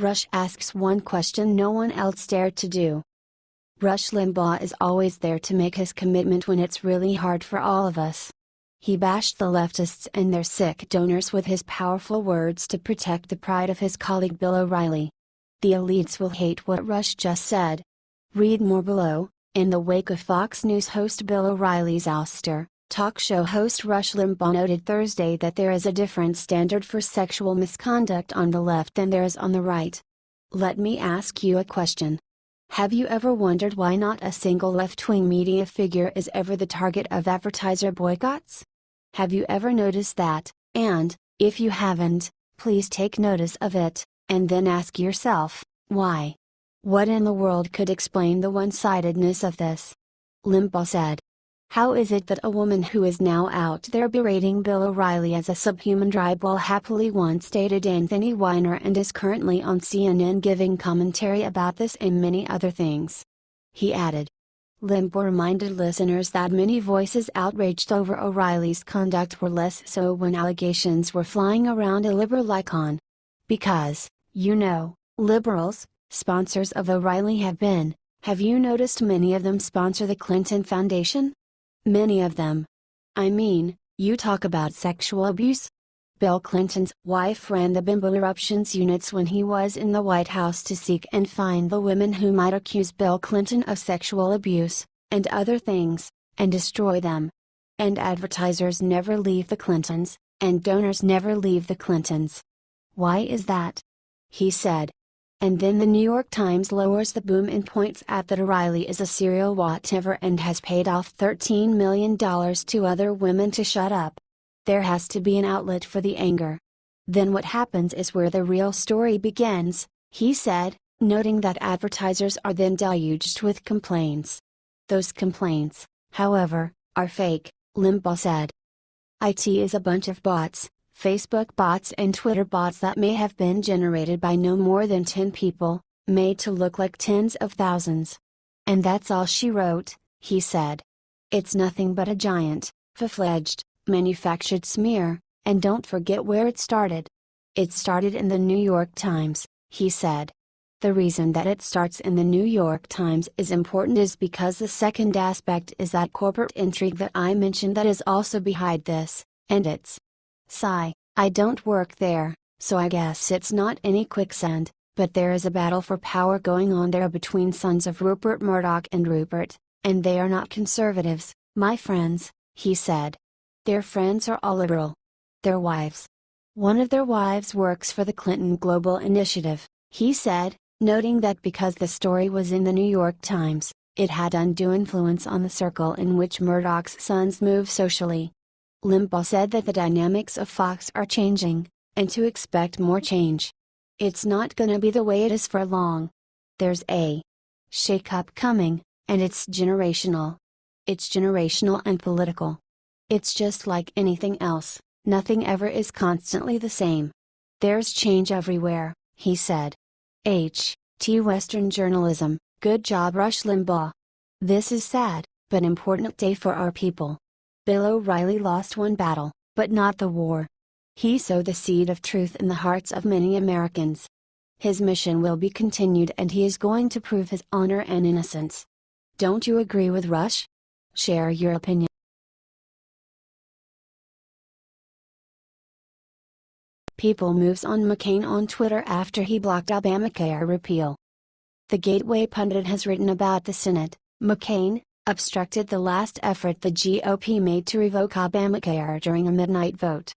Rush asks one question no one else dared to do. Rush Limbaugh is always there to make his commitment when it's really hard for all of us. He bashed the leftists and their sick donors with his powerful words to protect the pride of his colleague Bill O'Reilly. The elites will hate what Rush just said. Read more below. In the wake of Fox News host Bill O'Reilly's ouster, talk show host Rush Limbaugh noted Thursday that there is a different standard for sexual misconduct on the left than there is on the right. Let me ask you a question. Have you ever wondered why not a single left-wing media figure is ever the target of advertiser boycotts? Have you ever noticed that? And, if you haven't, please take notice of it, and then ask yourself, why? What in the world could explain the one-sidedness of this? Limbaugh said. How is it that a woman who is now out there berating Bill O'Reilly as a subhuman dryball happily once dated Anthony Weiner and is currently on CNN giving commentary about this and many other things? He added. Limbaugh reminded listeners that many voices outraged over O'Reilly's conduct were less so when allegations were flying around a liberal icon. Because, you know, liberals, sponsors of O'Reilly have you noticed many of them sponsor the Clinton Foundation? Many of them. I mean, you talk about sexual abuse? Bill Clinton's wife ran the bimbo eruptions units when he was in the White House to seek and find the women who might accuse Bill Clinton of sexual abuse, and other things, and destroy them. And advertisers never leave the Clintons, and donors never leave the Clintons. Why is that? He said. And then the New York Times lowers the boom and points out that O'Reilly is a serial whatever and has paid off $13 million to other women to shut up. There has to be an outlet for the anger. Then what happens is where the real story begins, he said, noting that advertisers are then deluged with complaints. Those complaints, however, are fake, Limbaugh said. It is a bunch of bots, Facebook bots and Twitter bots that may have been generated by no more than 10 people, made to look like tens of thousands. And that's all she wrote, he said. It's nothing but a giant, full-fledged, manufactured smear, and don't forget where it started. It started in the New York Times, he said. The reason that it starts in the New York Times is important is because the second aspect is that corporate intrigue that I mentioned that is also behind this, and it's. Sigh, I don't work there, so I guess it's not any quicksand, but there is a battle for power going on there between sons of Rupert Murdoch and Rupert, and they are not conservatives, my friends, he said. Their friends are all liberal. Their wives. One of their wives works for the Clinton Global Initiative, he said, noting that because the story was in the New York Times, it had undue influence on the circle in which Murdoch's sons move socially. Limbaugh said that the dynamics of Fox are changing, and to expect more change. It's not gonna be the way it is for long. There's a shake-up coming, and it's generational. It's generational and political. It's just like anything else, nothing ever is constantly the same. There's change everywhere, he said. Western journalism, good job Rush Limbaugh. This is sad, but important day for our people. Bill O'Reilly lost one battle, but not the war. He sowed the seed of truth in the hearts of many Americans. His mission will be continued and he is going to prove his honor and innocence. Don't you agree with Rush? Share your opinion. People moves on McCain on Twitter after he blocked Obamacare repeal. The Gateway pundit has written about the Senate. McCain obstructed the last effort the GOP made to revoke Obamacare during a midnight vote.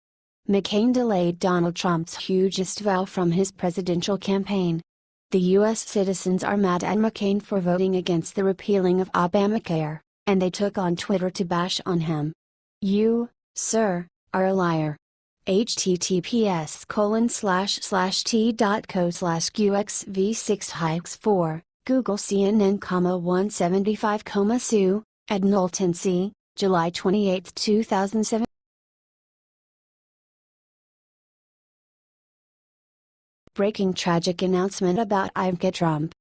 McCain delayed Donald Trump's hugest vow from his presidential campaign. The U.S. citizens are mad at McCain for voting against the repealing of Obamacare, and they took on Twitter to bash on him. You, sir, are a liar. https://t.co/qxv6-4, Google CNN, 175, Sue, Ed Knowlton C., July 28, 2007. Breaking tragic announcement about Ivanka Trump.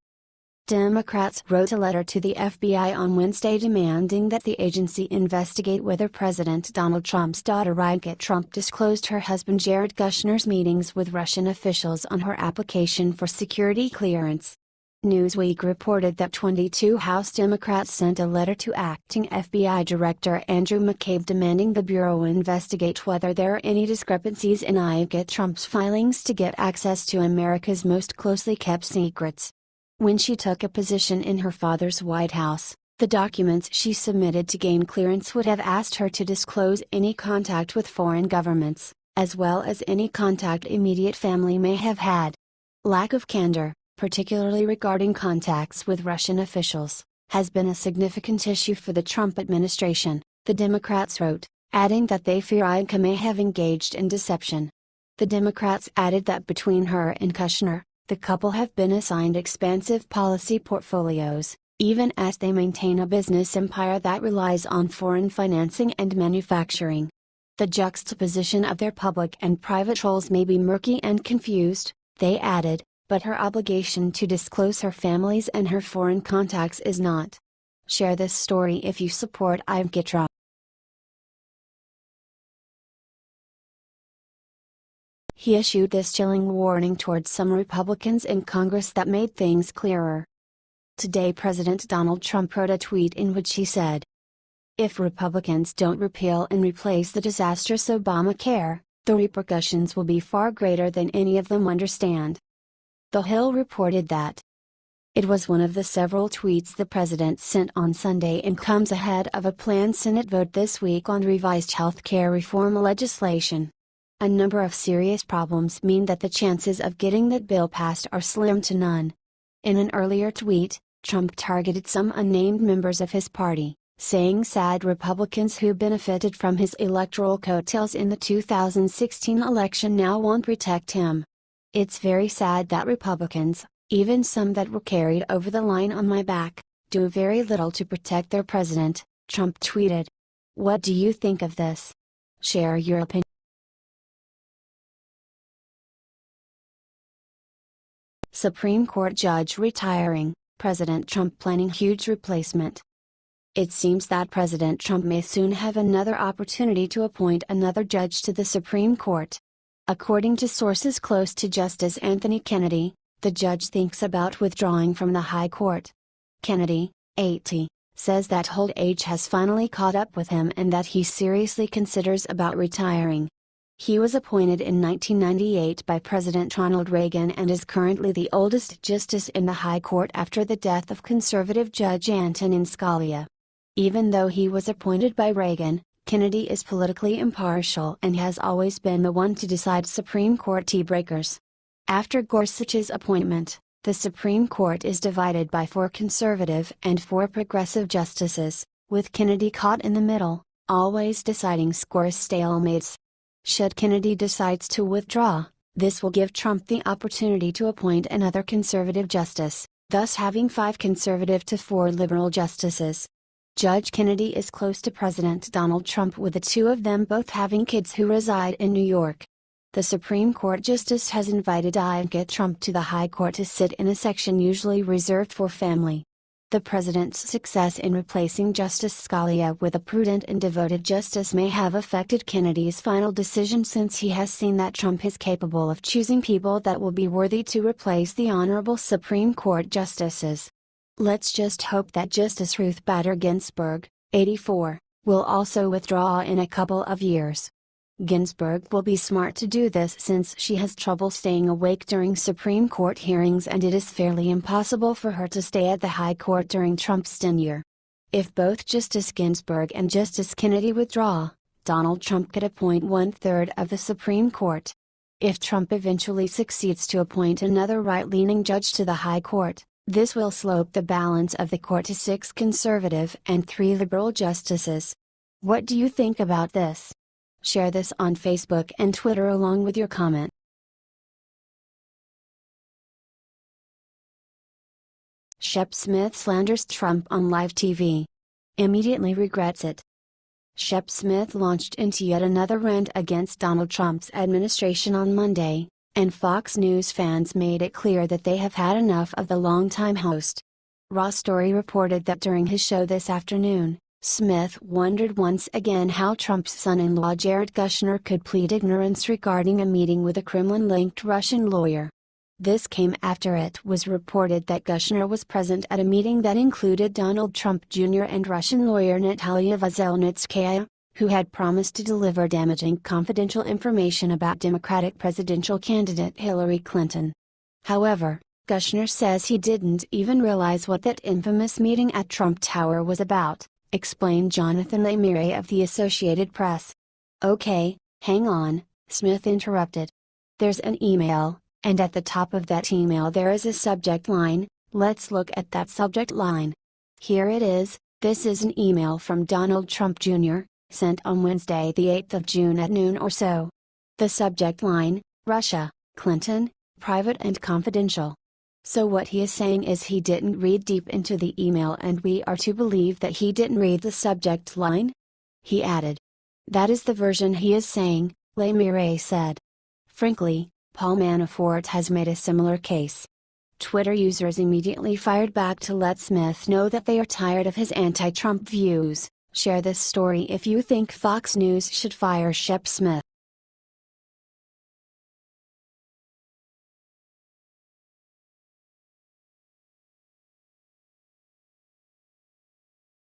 Democrats wrote a letter to the FBI on Wednesday demanding that the agency investigate whether President Donald Trump's daughter Ivanka Trump disclosed her husband Jared Kushner's meetings with Russian officials on her application for security clearance. Newsweek reported that 22 House Democrats sent a letter to acting FBI Director Andrew McCabe demanding the Bureau investigate whether there are any discrepancies in Ivanka Trump's filings to get access to America's most closely kept secrets. When she took a position in her father's White House, the documents she submitted to gain clearance would have asked her to disclose any contact with foreign governments, as well as any contact immediate family may have had. Lack of candor, particularly regarding contacts with Russian officials, has been a significant issue for the Trump administration, the Democrats wrote, adding that they fear Ivanka may have engaged in deception. The Democrats added that between her and Kushner, the couple have been assigned expansive policy portfolios, even as they maintain a business empire that relies on foreign financing and manufacturing. The juxtaposition of their public and private roles may be murky and confused, they added, but her obligation to disclose her family's and her foreign contacts is not. Share this story if you support Ivanka Trump. He issued this chilling warning towards some Republicans in Congress that made things clearer. Today President Donald Trump wrote a tweet in which he said, "If Republicans don't repeal and replace the disastrous Obamacare, the repercussions will be far greater than any of them understand." The Hill reported that it was one of the several tweets the president sent on Sunday and comes ahead of a planned Senate vote this week on revised health care reform legislation. A number of serious problems mean that the chances of getting that bill passed are slim to none. In an earlier tweet, Trump targeted some unnamed members of his party, saying sad Republicans who benefited from his electoral coattails in the 2016 election now won't protect him. "It's very sad that Republicans, even some that were carried over the line on my back, do very little to protect their president," Trump tweeted. What do you think of this? Share your opinion. Supreme Court judge retiring, President Trump planning huge replacement. It seems that President Trump may soon have another opportunity to appoint another judge to the Supreme Court. According to sources close to Justice Anthony Kennedy, the judge thinks about withdrawing from the High Court. Kennedy, 80, says that old age has finally caught up with him and that he seriously considers about retiring. He was appointed in 1998 by President Ronald Reagan and is currently the oldest justice in the High Court after the death of conservative Judge Antonin Scalia. Even though he was appointed by Reagan, Kennedy is politically impartial and has always been the one to decide Supreme Court tie-breakers. After Gorsuch's appointment, the Supreme Court is divided by 4 conservative and 4 progressive justices, with Kennedy caught in the middle, always deciding scores stalemates. Should Kennedy decides to withdraw, this will give Trump the opportunity to appoint another conservative justice, thus having 5 conservative to 4 liberal justices. Judge Kennedy is close to President Donald Trump, with the two of them both having kids who reside in New York. The Supreme Court justice has invited Ivanka Trump to the High Court to sit in a section usually reserved for family. The president's success in replacing Justice Scalia with a prudent and devoted justice may have affected Kennedy's final decision, since he has seen that Trump is capable of choosing people that will be worthy to replace the honorable Supreme Court justices. Let's just hope that Justice Ruth Bader Ginsburg, 84, will also withdraw in a couple of years. Ginsburg will be smart to do this, since she has trouble staying awake during Supreme Court hearings and it is fairly impossible for her to stay at the High Court during Trump's tenure. If both Justice Ginsburg and Justice Kennedy withdraw, Donald Trump could appoint 1/3 of the Supreme Court. If Trump eventually succeeds to appoint another right-leaning judge to the High Court, this will slope the balance of the court to 6 conservative and 3 liberal justices. What do you think about this? Share this on Facebook and Twitter along with your comment. Shep Smith slanders Trump on live TV. Immediately regrets it. Shep Smith launched into yet another rant against Donald Trump's administration on Monday, and Fox News fans made it clear that they have had enough of the longtime host. Raw Story reported that during his show this afternoon, Smith wondered once again how Trump's son-in-law Jared Kushner could plead ignorance regarding a meeting with a Kremlin-linked Russian lawyer. This came after it was reported that Kushner was present at a meeting that included Donald Trump Jr. and Russian lawyer Natalia Veselnitskaya, who had promised to deliver damaging confidential information about Democratic presidential candidate Hillary Clinton. However, Kushner says he didn't even realize what that infamous meeting at Trump Tower was about, explained Jonathan Lemire of the Associated Press. "Okay, hang on," Smith interrupted. "There's an email, and at the top of that email there is a subject line. Let's look at that subject line. Here it is. This is an email from Donald Trump Jr., sent on Wednesday the 8th of June at noon or so. The subject line, Russia, Clinton, private and confidential." So what he is saying is he didn't read deep into the email and we are to believe that he didn't read the subject line? He added. That is the version he is saying, Lemire said. Frankly, Paul Manafort has made a similar case. Twitter users immediately fired back to let Smith know that they are tired of his anti-Trump views. Share this story if you think Fox News should fire Shep Smith.